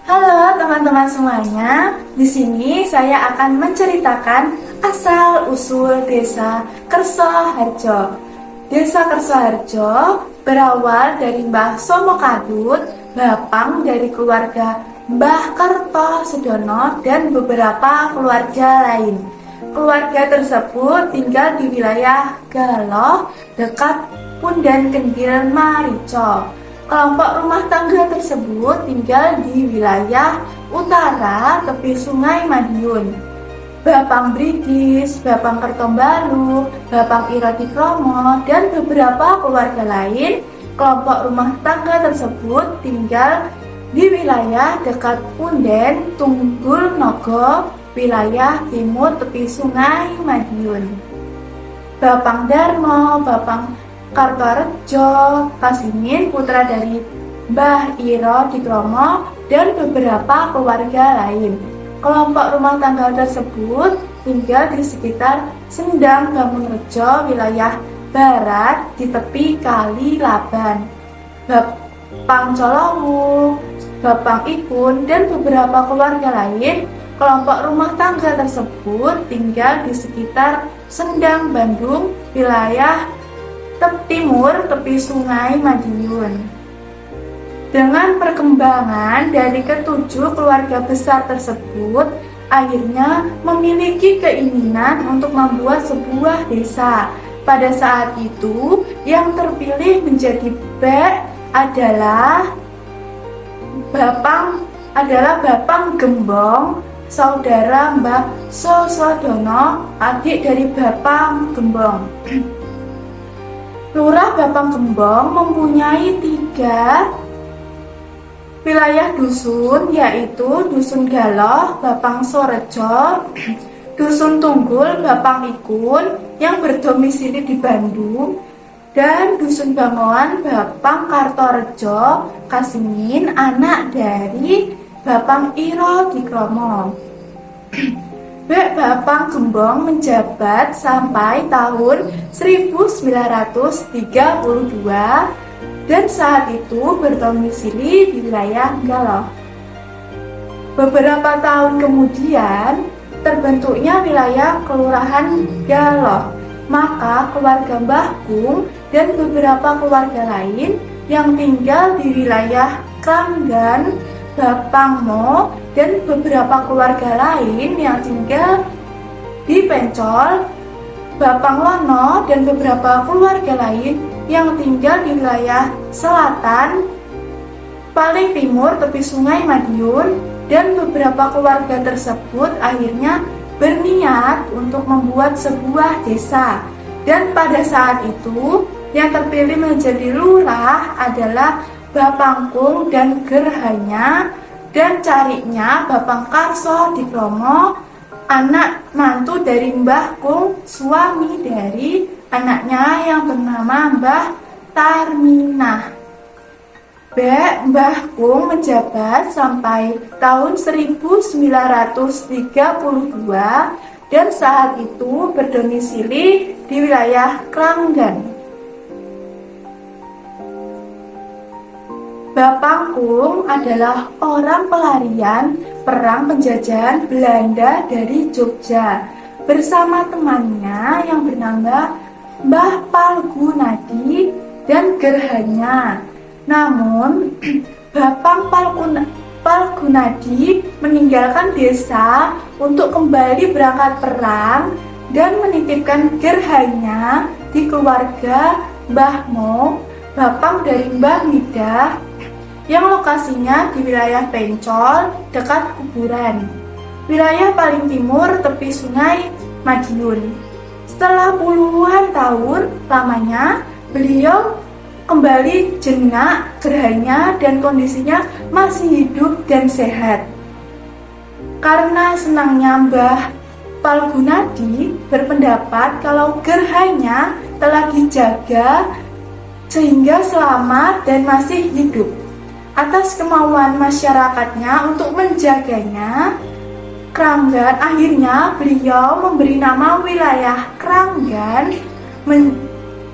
Halo teman-teman semuanya, di sini saya akan menceritakan asal-usul Desa Kersoharjo. Desa Kersoharjo berawal dari Mbah Somo Kadut, bapang dari keluarga Mbah Kertosedono dan beberapa keluarga lain. Keluarga tersebut tinggal di wilayah Galoh, dekat Punden Kendil Marico. Kelompok rumah tangga tersebut tinggal di wilayah utara tepi Sungai Madiun. Bapang Bridis, Bapang Kertombalu, Bapang Irodikromo, dan beberapa keluarga lain, kelompok rumah tangga tersebut tinggal di wilayah dekat Punden, Tunggul Nogo, wilayah timur tepi Sungai Madiun. Bapang Darmo, Bapang Kartorejo, Kasimin, putra dari Mbah Irodikromo dan beberapa keluarga lain. Kelompok rumah tangga tersebut tinggal di sekitar Sendang Bangunrejo, wilayah barat di tepi Kali Laban. Bapang Colowu, Bapang Ikun, dan beberapa keluarga lain. Kelompok rumah tangga tersebut tinggal di sekitar Sendang Bandung, wilayah timur tepi Sungai Madiun. Dengan perkembangan dari ketujuh keluarga besar tersebut, akhirnya memiliki keinginan untuk membuat sebuah desa. Pada saat itu, yang terpilih menjadi adalah Bapang Gembong, saudara Mbah Sosodono, adik dari Bapang Gembong. Lurah Bapang Gembong mempunyai 3 wilayah dusun, yaitu Dusun Galoh, Bapang Sorejo, Dusun Tunggul, Bapang Ikun yang berdomisili di Bandung, dan Dusun Bangoan, Bapang Kartorejo, Kasimin, anak dari Bapang Irodikromo. Bapang Gembong menjabat sampai tahun 1932 dan saat itu berdomisili di wilayah Galoh. Beberapa tahun kemudian terbentuknya wilayah Kelurahan Galoh, maka keluarga Mbah Kung dan beberapa keluarga lain yang tinggal di wilayah Kranggan, Bapangmo, dan beberapa keluarga lain yang tinggal di Pencol, Bapang Lono, dan beberapa keluarga lain yang tinggal di wilayah selatan, paling timur tepi Sungai Madiun, dan beberapa keluarga tersebut akhirnya berniat untuk membuat sebuah desa. Dan pada saat itu yang terpilih menjadi lurah adalah Bapang Kung dan Gerhanya, dan cariknya Bapang Karsodikromo, anak mantu dari Mbah Kung, suami dari anaknya yang bernama Mbah Tarminah. Mbah Kung menjabat sampai tahun 1932 dan saat itu berdomisili di wilayah Kranggan. Bapang Kung adalah orang pelarian perang penjajahan Belanda dari Jogja bersama temannya yang bernama Mbah Palgunadi dan Gerhanya. Namun, Bapang Palgunadi meninggalkan desa untuk kembali berangkat perang dan menitipkan Gerhanya di keluarga Mbah Mo, bapang dari Mbah Midah, yang lokasinya di wilayah Pencol, dekat kuburan, wilayah paling timur tepi Sungai Madiun. Setelah puluhan tahun lamanya, beliau kembali jenak Gerhanya dan kondisinya masih hidup dan sehat. Karena senangnya Mbah Palgunadi berpendapat kalau Gerhanya telah dijaga sehingga selamat dan masih hidup. Atas kemauan masyarakatnya untuk menjaganya, Kranggan, akhirnya beliau memberi nama wilayah Kranggan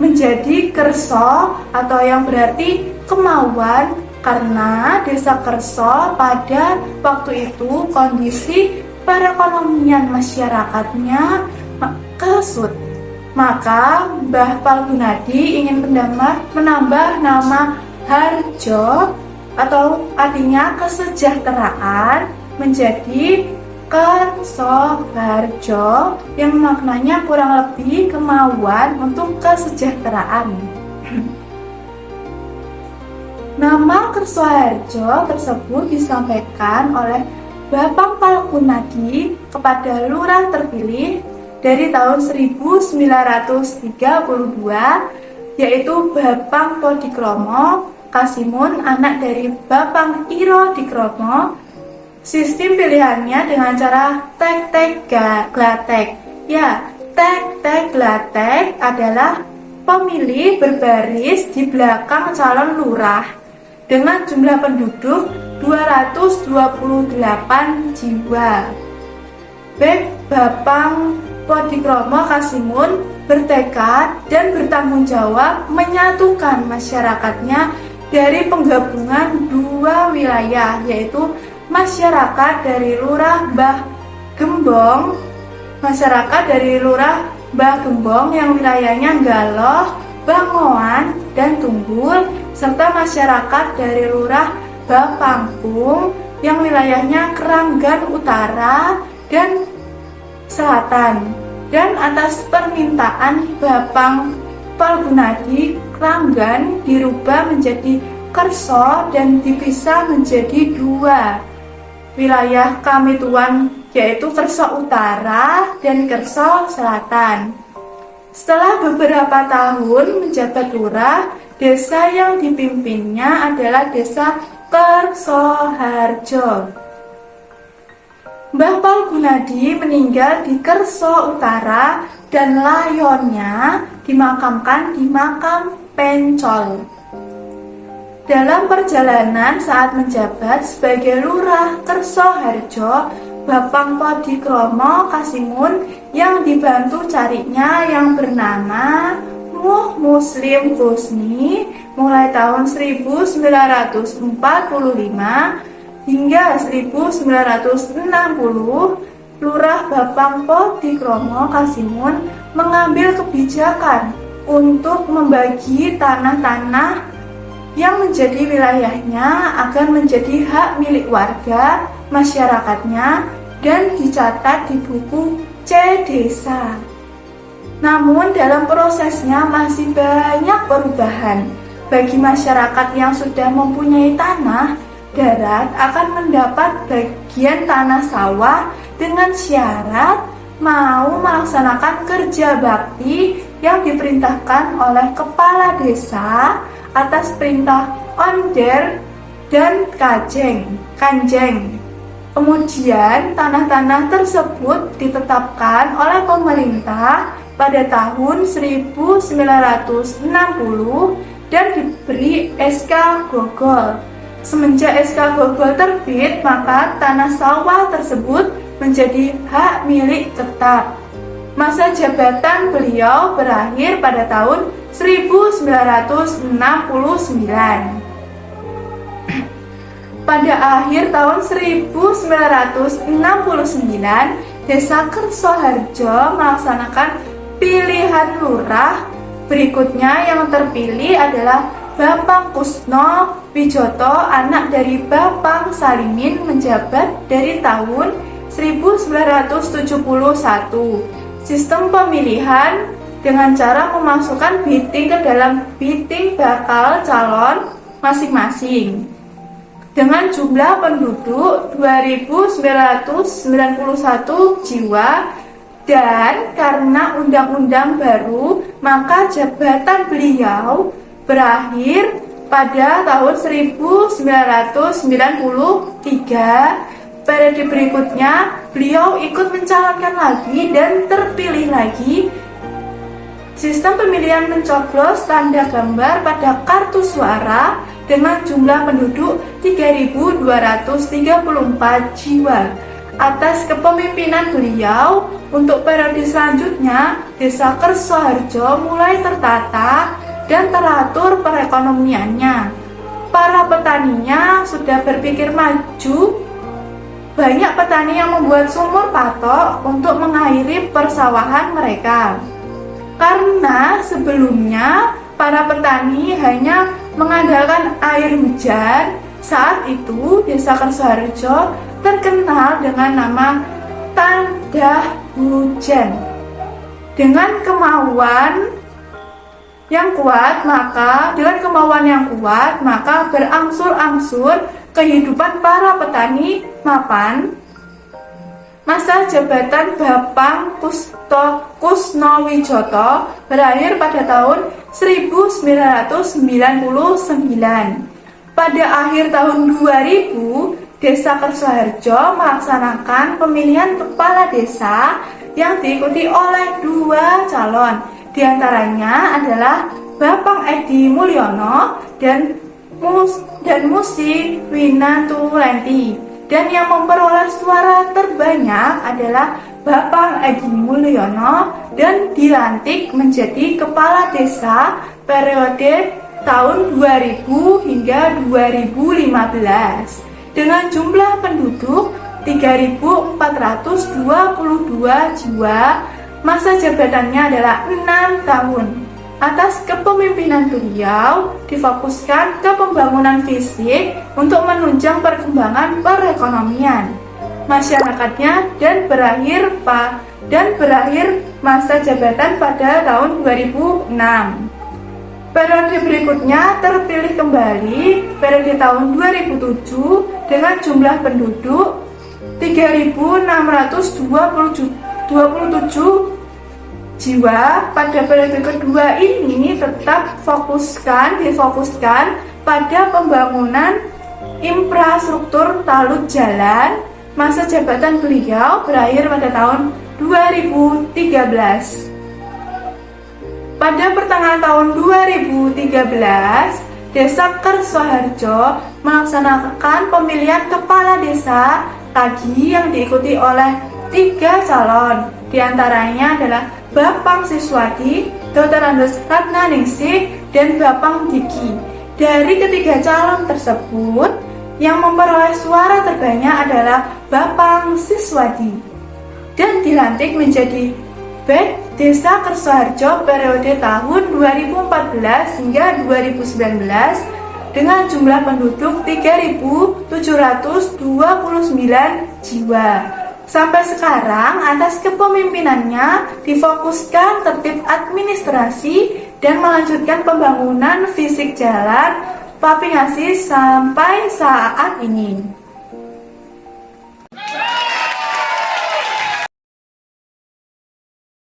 menjadi Kerso, atau yang berarti kemauan karena Desa Kerso pada waktu itu kondisi perekonomian masyarakatnya kesut. Maka Mbah Palgunadi ingin menambah nama Harjo atau artinya kesejahteraan menjadi Kerso Harjo yang maknanya kurang lebih kemauan untuk kesejahteraan. Nama Kerso Harjo tersebut disampaikan oleh Bapak Palgunadi kepada lurah terpilih dari tahun 1932, yaitu Bapang Podikromo Kasimun, anak dari Bapang Iro Dikromo. Sistem pilihannya dengan cara tek-tek-glatek. Ya, tek-tek-glatek adalah pemilih berbaris di belakang calon lurah dengan jumlah penduduk 228 jiwa. Bapang Podikromo Kasimun bertekad dan bertanggung jawab menyatukan masyarakatnya dari penggabungan dua wilayah, yaitu masyarakat dari Lurah Mbah Gembong, yang wilayahnya Galoh, Bangoan, dan Tunggul, serta masyarakat dari Lurah Bapangkung yang wilayahnya Keranggan Utara dan Selatan. Dan atas permintaan Bapang Palgunadi, Keranggan dirubah menjadi Kerso dan dipisah menjadi dua wilayah Kamituan, yaitu Kerso Utara dan Kerso Selatan. Setelah beberapa tahun menjabat lurah, desa yang dipimpinnya adalah Desa Kerso Harjo. Mbah Palgunadi meninggal di Kerso Utara dan layonnya dimakamkan di makam Pencol. Dalam perjalanan saat menjabat sebagai lurah Kerso Harjo, Bapang Podikromo Kasimun yang dibantu cariknya yang bernama Muh Muslim Kusni mulai tahun 1945 hingga 1960, Lurah Bapang Podikromo Kasimun mengambil kebijakan untuk membagi tanah-tanah yang menjadi wilayahnya agar menjadi hak milik warga masyarakatnya dan dicatat di buku C Desa. Namun dalam prosesnya masih banyak perubahan. Bagi masyarakat yang sudah mempunyai tanah darat akan mendapat bagian tanah sawah dengan syarat mau melaksanakan kerja bakti yang diperintahkan oleh kepala desa atas perintah onder dan kanjeng. Kemudian tanah-tanah tersebut ditetapkan oleh pemerintah pada tahun 1960 dan diberi SK Gogol. Semenjak SK Gogol terbit, maka tanah sawah tersebut menjadi hak milik tetap. Masa jabatan beliau berakhir pada tahun 1969. Pada akhir tahun 1969, Desa Kerso Harjo melaksanakan pilihan lurah. Berikutnya yang terpilih adalah Bapang Kusno Wijoto, anak dari Bapang Salimin, menjabat dari tahun 1971. Sistem pemilihan dengan cara memasukkan biting ke dalam biting bakal calon masing-masing dengan jumlah penduduk 2.991 jiwa, dan karena undang-undang baru maka jabatan beliau berakhir pada tahun 1993. Periode berikutnya beliau ikut mencalonkan lagi dan terpilih lagi. Sistem pemilihan mencoblos tanda gambar pada kartu suara dengan jumlah penduduk 3.234 jiwa. Atas kepemimpinan beliau, untuk periode selanjutnya Desa Kerso Harjo mulai tertata dan teratur perekonomiannya. para petaninya sudah berpikir maju. Banyak petani yang membuat sumur patok untuk mengairi persawahan mereka. Karena sebelumnya para petani hanya mengandalkan air hujan, saat itu Desa Kersoharjo terkenal dengan nama Tandah Hujan. Dengan kemauan yang kuat, maka berangsur-angsur kehidupan para petani mapan. Masa jabatan Bapang Kusnowijoto berakhir pada tahun 1999. Pada akhir tahun 2000, Desa Kersoharjo melaksanakan pemilihan kepala desa yang diikuti oleh 2 calon. Di antaranya adalah Bapang Edi Mulyono dan Musi Winatulenti. Dan yang memperoleh suara terbanyak adalah Bapang Edi Mulyono dan dilantik menjadi kepala desa periode tahun 2000 hingga 2015 dengan jumlah penduduk 3.422 jiwa. Masa jabatannya adalah 6 tahun. Atas kepemimpinan beliau difokuskan ke pembangunan fisik untuk menunjang perkembangan perekonomian masyarakatnya dan berakhir masa jabatan pada tahun 2006. Periode berikutnya terpilih kembali periode tahun 2007 dengan jumlah penduduk 3.627 jiwa. Pada periode kedua ini tetap difokuskan pada pembangunan infrastruktur talut jalan. Masa jabatan beliau berakhir pada tahun 2013. Pada pertengahan tahun 2013, Desa Kersoharjo melaksanakan pemilihan kepala desa lagi yang diikuti oleh 3 calon. Di antaranya adalah Bapang Siswadi, Dr. Andes Ratnaningsih, dan Bapang Diki. Dari ketiga calon tersebut, yang memperoleh suara terbanyak adalah Bapang Siswadi dan dilantik menjadi BED Desa Kersoharjo periode tahun 2014 hingga 2019 dengan jumlah penduduk 3.729 jiwa. Sampai sekarang, atas kepemimpinannya difokuskan tertib administrasi dan melanjutkan pembangunan fisik jalan Papingasi sampai saat ini.